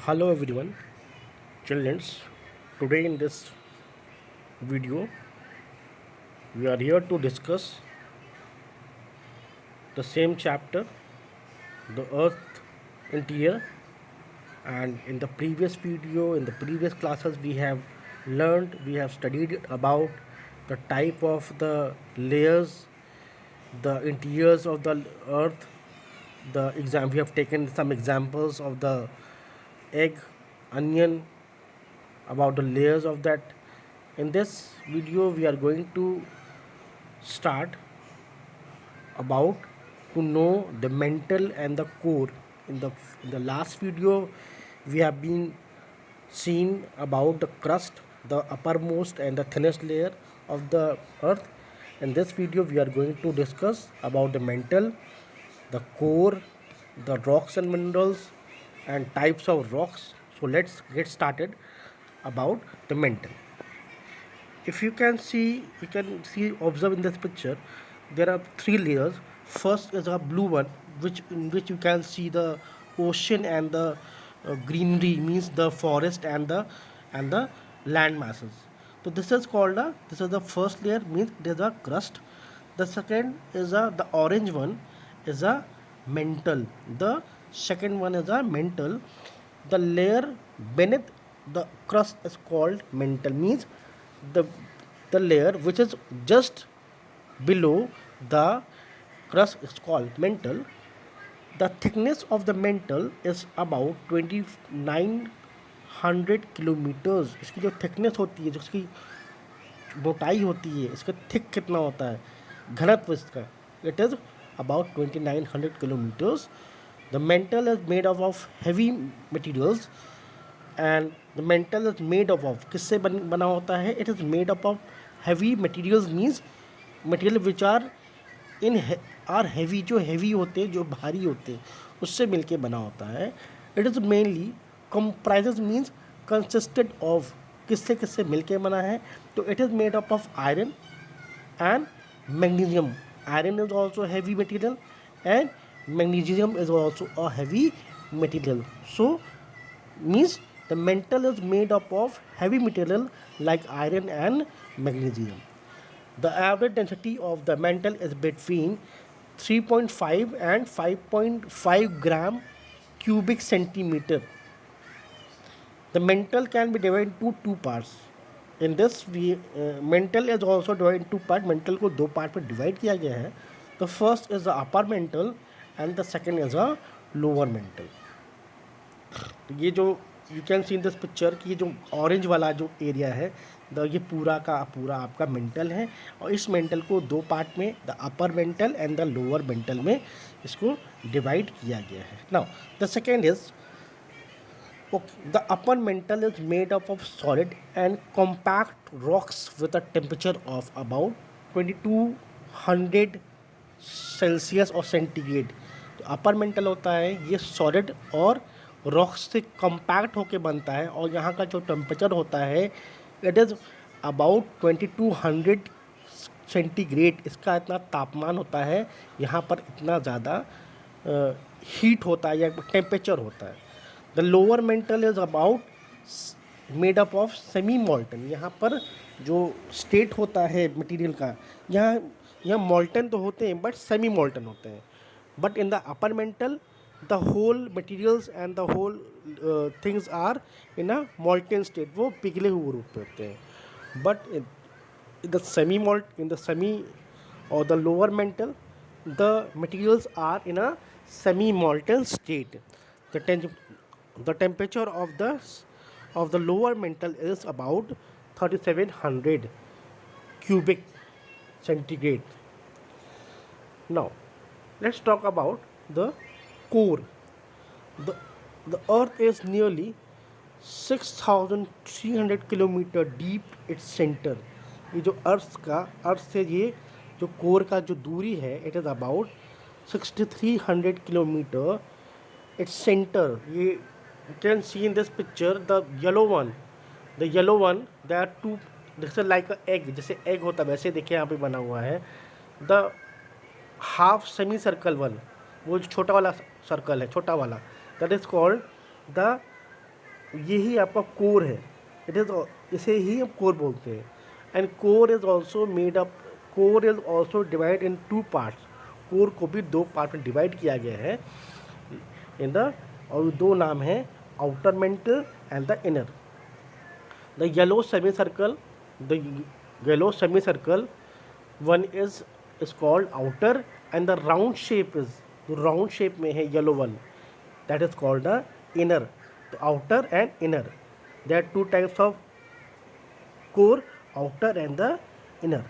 Hello everyone, children. Today in this video, we are here to discuss the same chapter, the Earth interior. And in the previous video, in the previous classes, we have studied about the type of the layers, the interiors of the Earth. We have taken some examples of the egg, onion, about the layers of that. In this video we are going to start about to know the mantle and the core. In the last video we have been seen about the crust, the uppermost and the thinnest layer of the earth. In this video we are going to discuss about the mantle, the core, the rocks and minerals and types of rocks. So let's get started about the mantle. If you can see observe in this picture, there are three layers. First is a blue one, which in which you can see the ocean and the greenery, means the forest and the land masses. So this is the first layer, means there's a crust. The second is the orange one is a mantle. The second one is a mantle. The layer beneath the crust is called mantle, means the the layer which is just below the crust is called mantle. The thickness of the mantle is about 2900 kilometres. इसकी जो thickness होती है, जो इसकी मोटाई होती है, इसका थिक कितना होता है, घनत्व इसका, it is about 2900 kilometers. The mantle is made up of heavy materials, and the mantle is made up of किससे बना होता है? It is made up of heavy materials, means material which are heavy, जो heavy होते हैं, जो भारी होते हैं, उससे मिलके बना होता है. It is mainly comprises, means consisted of, किससे किससे मिलके बना है? तो it is made up of iron and magnesium. Iron is also a heavy material and magnesium is also a heavy material. So means the mantle is made up of heavy material like iron and magnesium. The average density of the mantle is between 3.5 and 5.5 gram cubic centimeter. The mantle can be divided into two parts. In this mantle is also divided into part. Mantle को दो part में divide किया गया है. The first is the upper mantle and the second is a lower mantle. तो ये जो you can C in this picture कि ये जो ऑरेंज वाला जो एरिया है, ये पूरा का पूरा आपका मेंटल है. और इस मेंटल को दो पार्ट में, the upper mental and the lower mental में इसको डिवाइड किया गया है. Now the second is the upper mantle is made up of solid and compact rocks with a temperature of about 2200 Celsius और centigrade. तो upper mantle होता है ये सॉलिड और रॉक्स से कम्पैक्ट होके बनता है, और यहाँ का जो टेम्परेचर होता है इट इज़ अबाउट 2200 सेंटीग्रेड. इसका इतना तापमान होता है, यहाँ पर इतना ज़्यादा हीट होता है या टेम्परेचर होता है. The lower mental is about made up of semi मॉल्टन. यहाँ पर जो स्टेट होता है मटेरियल का, यहाँ मॉल्टन तो होते हैं बट सेमी मॉल्टन होते हैं. But in the upper mantle the whole materials and the whole things are in a molten state, वो पिघले हुए रूप में होते हैं. बट इन द सेमी और the lower mantle the materials are in a semi molten state. The temperature of the lower mantle is about 3700 cubic centigrade. Now let's talk about the core. The earth is nearly 6300 kilometer deep its center. ये जो अर्थ से ये जो core का जो दूरी है, it is about 6300 kilometre its center. You can see in this picture the yellow one, there are two, this is like a egg, जैसे egg होता है वैसे देखिए यहाँ पे बना हुआ है. the half semi circle one, वो जो छोटा वाला सर्कल है, छोटा वाला, that is called the यही आपका कोर है, इट इज़, इसे ही हम कोर बोलते हैं। And core is also made up, core is also divide in two parts, core को भी दो पार्ट में डिवाइड किया गया है इन द, और दो नाम हैं, outer mental and the inner. The yellow semi circle, the yellow semi circle one is called outer, and the round shape is, round shape में है yellow one, that is called the inner, the outer and inner. There are two types of core, outer and the inner.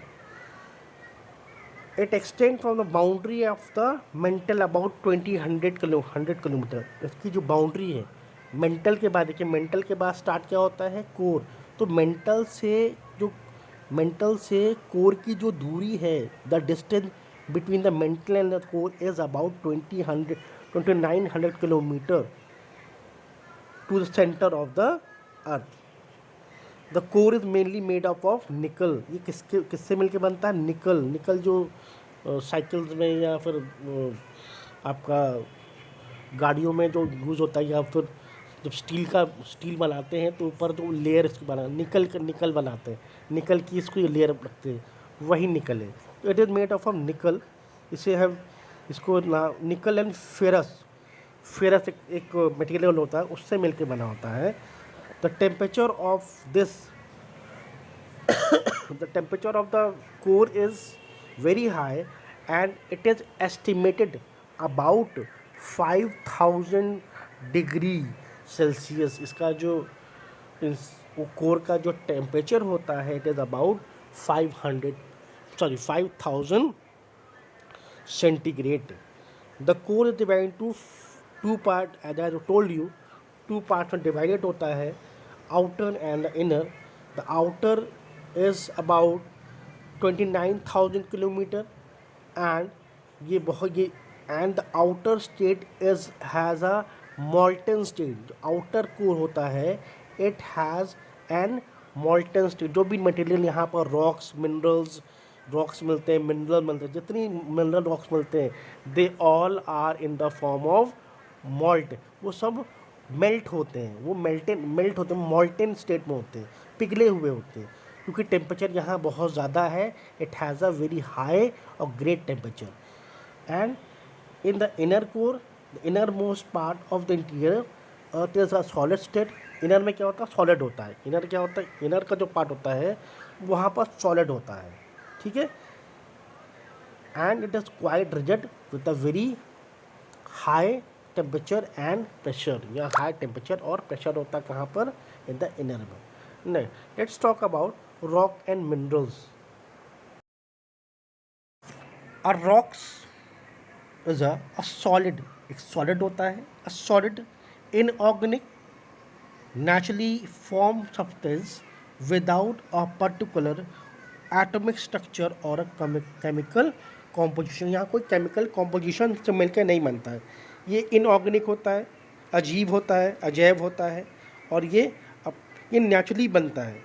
It extends from the boundary of the mantle about 100 kilometre. इसकी जो boundary है mental के बाद, देखिए mental के बाद start क्या होता है, कोर। तो मेंटल से कोर की जो दूरी है, the distance between the mantle and the core is about 2900 kilometre to the centre of the earth. The core is mainly made up of nickel. ये किससे मिलके बनता है, निकल। निकल जो साइकिल्स में या फिर आपका गाड़ियों में जो यूज़ होता है, या फिर जब स्टील बनाते हैं तो ऊपर जो लेयर इसकी बना, निकल बनाते हैं, निकल की इसको लेयर रखते हैं, वही निकल है। तो इट इज़ मेड ऑफ निकल। इसे हम इसको निकल एंड फेरस एक मटेरियल होता है, उससे मिलके बना होता है। The temperature of this the temperature of the core is very high and it is estimated about 5000 degree Celsius. इसका जो कोर का जो टेम्परेचर होता है, it is about 5000 centigrade. The core is divided to two part, as I told you, two part में divided होता है, outer and the inner. The outer is about 29,000 kilometre and and the outer state is has a molten state. जो outer core होता है, it has an मॉल्टन state. जो भी material यहाँ पर रॉक्स मिलते हैं, मिनरल मिलते हैं, जितनी मिनरल रॉक्स मिलते हैं, they all are in the form of molt. वो सब मेल्ट होते हैं, मॉल्टन स्टेट में होते हैं, पिघले हुए होते हैं, क्योंकि टेम्परेचर यहाँ बहुत ज़्यादा है। It has a very high और great temperature. And in the inner core, the innermost part of the interior earth is a solid state. Inner में क्या होता है, सॉलिड होता है। इनर क्या होता है, इनर का जो पार्ट होता है वहाँ पर सॉलिड होता है, ठीक है। And it is quite rigid with a very high temperature and pressure. या हाई टेम्परेचर और प्रेशर होता है कहाँ पर, इन द इनर में। Next let's talk about rock and minerals. A rocks is a solid, एक सॉलिड होता है, a solid inorganic naturally formed substance without a particular atomic structure or a chemical composition। यहाँ कोई केमिकल कॉम्पोजिशन से मिलकर नहीं बनता है। ये इनऑर्गेनिक होता है, अजीब होता है, अजैब होता है, और ये नेचुरली बनता है।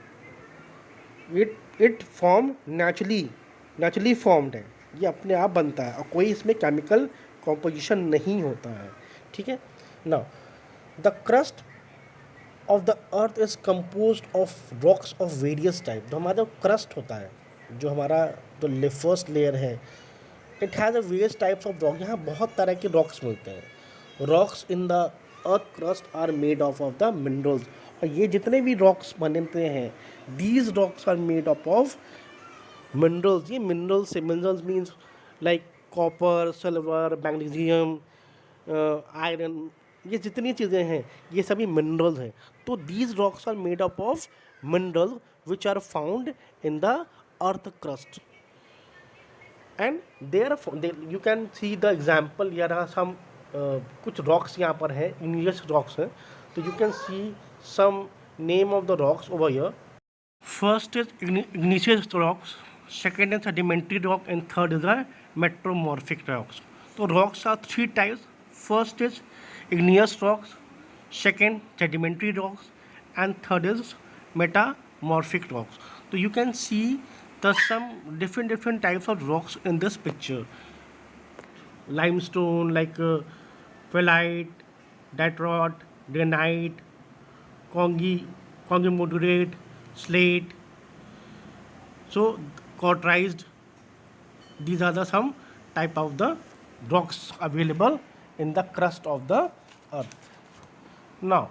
इट फॉर्म नेचुरली फॉर्म्ड है, ये अपने आप बनता है, और कोई इसमें केमिकल कॉम्पोजिशन नहीं होता है, ठीक है। Now the crust of the earth is composed of rocks of various type. जो हमारा क्रस्ट होता है, जो हमारा जो फर्स्ट लेयर है, it has a various types of rock. यहाँ बहुत तरह के रॉक्स मिलते हैं। Rocks in the earth crust are made of the minerals. और ये जितने भी रॉक्स बनते हैं, these rocks are made of minerals. ये minerals means like copper, silver, magnesium, iron, ये जितनी चीज़ें हैं ये सभी मिनरल्स हैं। तो these rocks are made up of minerals which are found in the earth crust. And you can see the example, यहाँ सम कुछ रॉक्स यहाँ पर हैं, इग्नियस रॉक्स हैं। तो you can see some name of the rocks over here. First is igneous rocks, second is sedimentary rock, and third is the metamorphic rocks. So rocks are three types. First is igneous rocks, second sedimentary rocks, and third is metamorphic rocks. So you can see there's some different types of rocks in this picture. Limestone, like phyllite, diorite, granite, congy, conglomerates, slate, so cauterized. These are the some type of the rocks available in the crust of the earth. Now,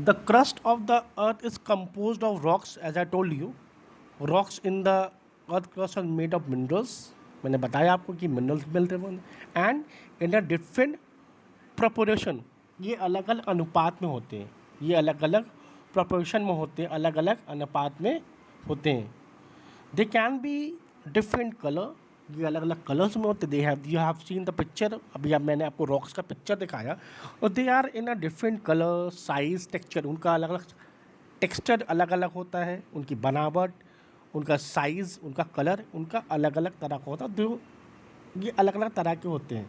the crust of the earth is composed of rocks, as I told you. Rocks in the earth crust are made of minerals. मैंने बताया आपको कि minerals मिलते हैं and in a different proportion. ये अलग अलग अनुपात में होते हैं, ये अलग अलग प्रपोर्शन में होते हैं, अलग अलग अनुपात में होते हैं. They can be different colour, ये अलग अलग कलर्स में होते. You have seen the picture. अभी अब मैंने आपको रॉक्स का पिक्चर दिखाया और they are in a different colour, size, texture. उनका अलग अलग टेक्सचर अलग अलग होता है, उनकी बनावट, उनका साइज़, उनका कलर, उनका अलग अलग तरह का होता है. तो ये अलग अलग तरह के होते हैं.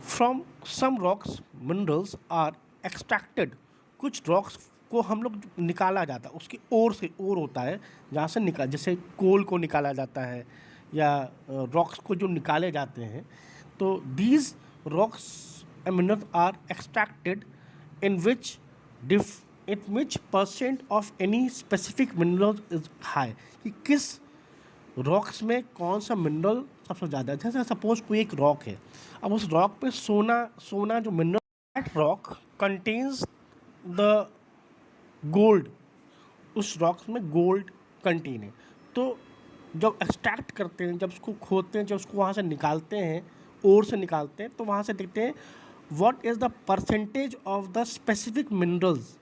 From some rocks minerals are extracted. कुछ रॉक्स को हम लोग निकाला जाता है, उसकी ओर से, ओर होता है जहाँ से निकाल, जैसे कोल को निकाला जाता है या रॉक्स को जो निकाले जाते हैं. तो these rocks and minerals are extracted in which percent of any specific mineral is high. कि किस रॉक्स में कौन सा मिनरल सबसे ज़्यादा है. जैसे सपोज कोई एक रॉक है, अब उस रॉक पे सोना जो mineral, that rock contains the gold. उस रॉक्स में गोल्ड कंटेन है. तो जब एक्सट्रैक्ट करते हैं, जब उसको खोदते हैं, जब उसको वहाँ से निकालते हैं, ओर से निकालते हैं, तो वहाँ से देखते हैं what is the percentage of the specific minerals,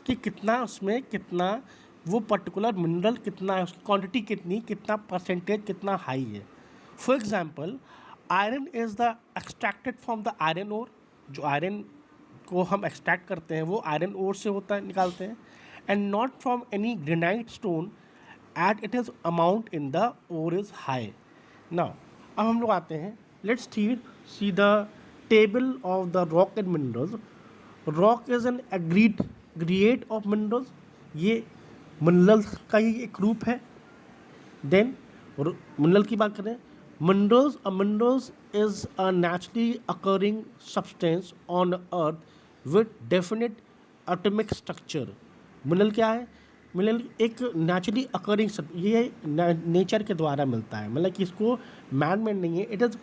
कि कितना उसमें, कितना वो पर्टिकुलर मिनरल कितना है, उसकी क्वांटिटी कितनी, कितना परसेंटेज, कितना हाई है. For example, iron is the extracted from the iron ore. जो आयरन को हम एक्सट्रैक्ट करते हैं वो आयरन ओर से होता है, निकालते हैं. And not from any granite stone at it is amount in the ore is high. Now अब हम लोग आते हैं, let's see the table of the rock and minerals. Rock is an aggregate of minerals. ये minerals का ही एक रूप है. देन मिनरल की बात करें, minerals is a naturally occurring substance on earth with definite atomic structure. Mineral क्या है? मिनरल एक नेचुरली अकरिंग, ये नेचर के द्वारा मिलता है, मतलब कि इसको मैन मेड नहीं है. It is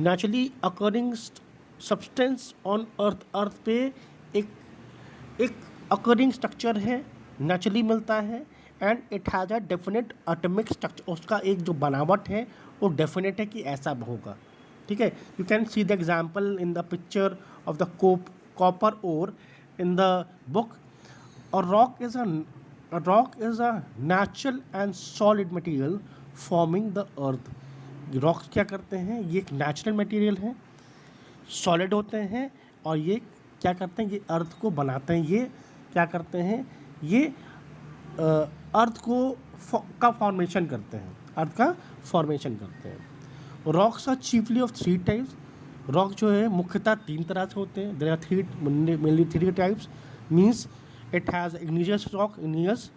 naturally occurring substance on earth. Earth पे एक अकरिंग स्ट्रक्चर है, नेचुरली मिलता है. And it has a definite atomic structure. उसका एक जो बनावट है वो डेफिनेट है कि ऐसा होगा. ठीक है. You can see the example in the picture of the copper ore in the book. और rock is a natural and solid material forming the earth. Rocks क्या करते हैं? ये एक नेचुरल मटेरियल है, सॉलिड होते हैं, और ये क्या करते हैं? ये अर्थ को बनाते हैं. ये क्या करते हैं? ये अर्थ का फॉर्मेशन करते हैं, अर्थ का फॉर्मेशन करते हैं. Rocks are chiefly of 3 types. Rock जो है मुख्यतः 3 तरह से होते हैं. There are mainly 3 types. Means it has igneous rock, igneous,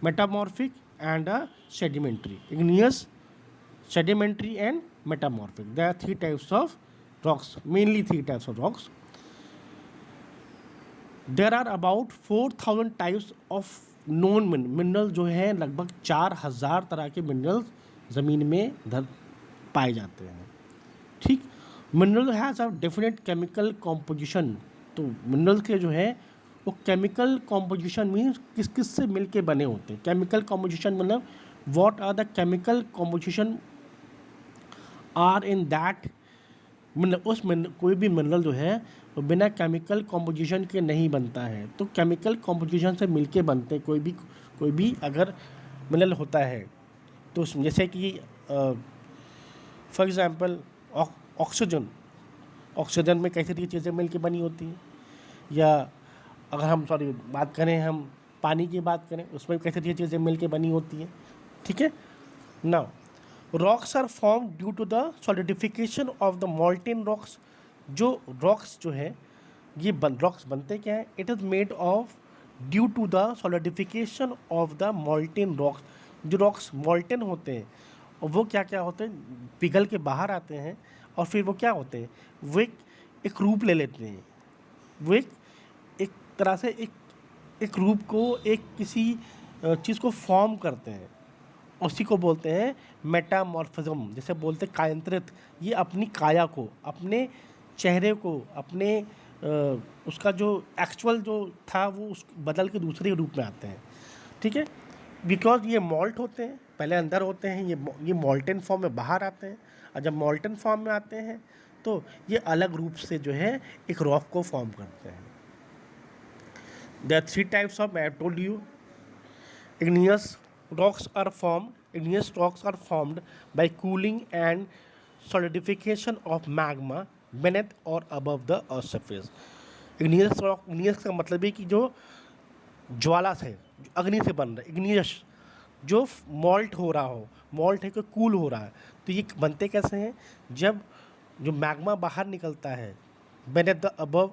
metamorphic and a sedimentary. Igneous, sedimentary and metamorphic. There are 3 types of rocks, mainly 3 types of rocks. There are about 4000 types of non mineral. जो है लगभग 4000 तरह के minerals ज़मीन में पाए जाते हैं. ठीक. Mineral has a definite chemical composition. तो मिनरल के जो है वो केमिकल कॉम्पोजिशन मीन्स किस किस से मिल के बने होते हैं. केमिकल कॉम्पोजिशन मतलब what are the chemical composition are in that. मतलब उस कोई भी मिनरल जो है वो बिना केमिकल कॉम्पोजिशन के नहीं बनता है. तो केमिकल कॉम्पोजिशन से मिलके बनते हैं. कोई भी अगर मिनरल होता है तो उसमें जैसे कि फॉर एग्जांपल ऑक्सीजन में कैसी चीज़ें मिलके बनी होती हैं. या अगर हम बात करें, हम पानी की बात करें, उसमें कैसी चीज़ें मिलके बनी होती हैं. ठीक है. Now rocks are form due to the solidification of the molten rocks. जो रॉक्स जो है ये रॉक्स बनते क्या है? It is made of due to the solidification of the molten rocks. जो रॉक्स मॉल्टेन होते हैं और वो क्या क्या होते हैं? पिघल के बाहर आते हैं और फिर वो क्या होते हैं? वो एक रूप ले लेते हैं. वो एक तरह से एक रूप को, एक किसी चीज़ को फॉर्म करते हैं, उसी को बोलते हैं मेटामॉर्फिज्म। जैसे बोलते हैं कायांतरित, ये अपनी काया को, अपने चेहरे को, अपने उसका जो एक्चुअल जो था वो उस बदल के दूसरे रूप में आते हैं, ठीक है। बिकॉज ये मॉल्ट होते हैं, पहले अंदर होते हैं, ये मॉल्टन फॉर्म में बाहर आते हैं, और जब मॉल्टन फॉर्म में आते हैं तो ये अलग रूप से जो है एक रॉक को फॉर्म करते हैं। There are 3 types of, I told you, igneous rocks are formed by cooling and solidification of magma beneath or above the earth surface. igneous का मतलब है कि जो ज्वाला से, अग्नि से बन रहा है, igneous जो मॉल्ट हो रहा हो, मॉल्ट है कि कूल हो रहा है। तो ये बनते कैसे हैं, जब जो मैग्मा बाहर निकलता है beneath the above,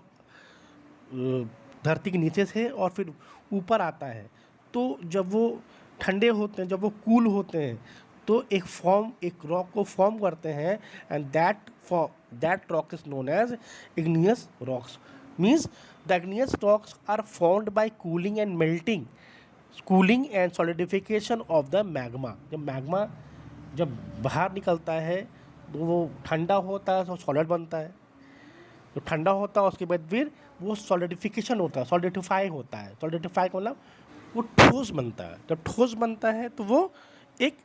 धरती के नीचे से, और फिर ऊपर आता है, तो जब वो ठंडे होते हैं, जब वो कूल होते हैं, तो एक रॉक को फॉर्म करते हैं, and that rock is known as igneous rocks. Means the igneous rocks are formed by cooling and solidification of the magma. जब मैग्मा जब बाहर निकलता है तो वो ठंडा होता है, तो सॉलिड बनता है, तो ठंडा होता है, उसके बाद फिर वो सॉलिडिफिकेशन होता है, सॉलिडिफाई का मतलब वो ठोस बनता है। जब ठोस बनता है तो वो एक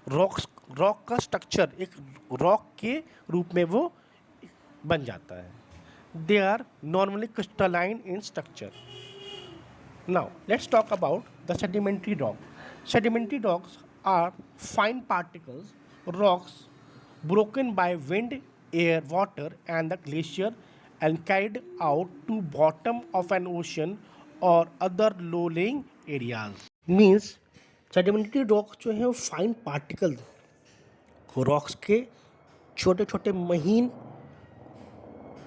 रॉक का स्ट्रक्चर, एक रॉक के रूप में वो बन जाता है। They are normally crystalline in structure. Now let's talk about the sedimentary rock. Sedimentary rocks are fine particles rocks broken by wind, air, water and the glacier and carried out to bottom of an ocean or other low-lying areas. Means sedimentary rocks जो है वो fine particle rocks के छोटे छोटे महीन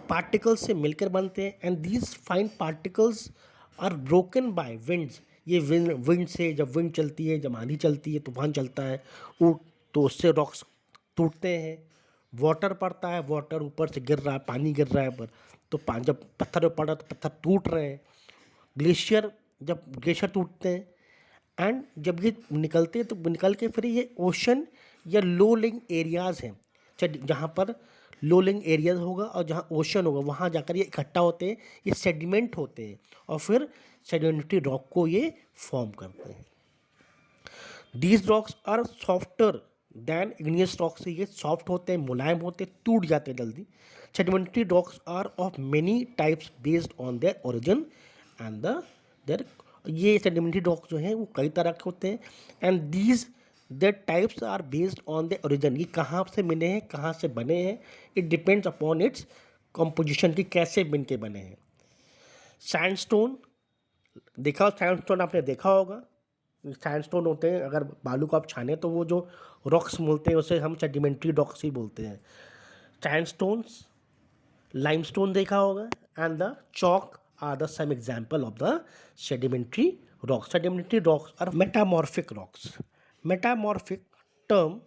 particles से मिलकर बनते हैं, and these fine particles are broken by winds. ये विंड से, जब विंड चलती है, जब आंधी चलती है, तूफान चलता है, तो उससे रॉक्स टूटते हैं। वाटर पड़ता है, वाटर ऊपर से गिर रहा है, पानी गिर रहा है पर, तो जब पत्थर पड़ा तो पत्थर टूट रहे हैं। जब ग्लेशियर टूटते हैं, एंड जब ये निकलते हैं तो निकल के फिर ये ओशन या लो लिंग एरियाज़ हैं, जहाँ पर लो लिंग एरियाज होगा और जहाँ ओशन होगा वहाँ जाकर ये इकट्ठा होते हैं, ये सेडिमेंट होते हैं, और फिर सेडिमेंट्री रॉक को ये फॉर्म करते हैं। These rocks are softer than igneous rocks से, ये सॉफ्ट होते हैं, मुलायम होते हैं, टूट जाते हैं जल्दी। Sedimentary rocks are of many types based on their origin and their, ये सेडिमेंट्री रॉक्स जो हैं वो कई तरह के होते हैं, and these their types are based on the origin. ये कहाँ से मिले हैं, कहाँ से बने हैं, it depends upon its composition की, कैसे बन के बने हैं। सैंडस्टोन सैंडस्टोन आपने देखा होगा, सैंडस्टोन होते हैं, अगर बालू को आप छाने तो वो जो रॉक्स मिलते हैं उसे हम सेडिमेंट्री रॉक्स ही बोलते हैं। सैंडस्टोन्स, लाइमस्टोन देखा होगा, and the chalk are the some example of the sedimentary rocks. Sedimentary rocks are metamorphic rocks. Metamorphic term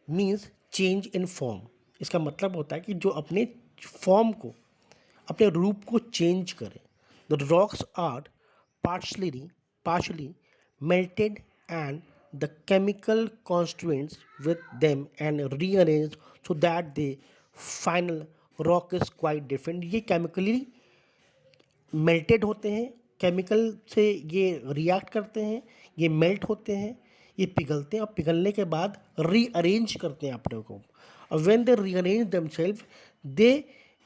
means change in form. इसका मतलब होता है कि जो अपने फॉर्म को, अपने रूप को चेंज करे। The rocks are partially melted and the chemical constituents with them and rearranged so that the final rock is quite different. ये chemically melted होते हैं, केमिकल से ये रिएक्ट करते हैं, ये मेल्ट होते हैं, ये पिघलते हैं, और पिघलने के बाद रीअरेंज करते हैं अपने को। और when they rearrange themselves they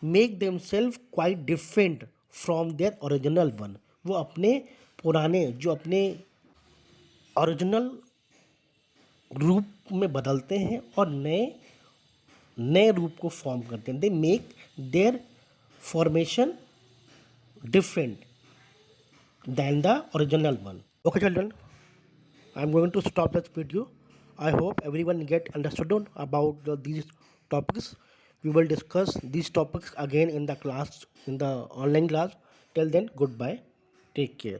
make themselves quite different from their original one. वो अपने पुराने, जो अपने ओरिजिनल रूप में बदलते हैं और नए रूप को फॉर्म करते हैं। They make their formation different than the original one. Okay children, I am going to stop this video. I hope everyone get understood about these topics. We will discuss these topics again in the class, in the online class. Till then, goodbye, take care.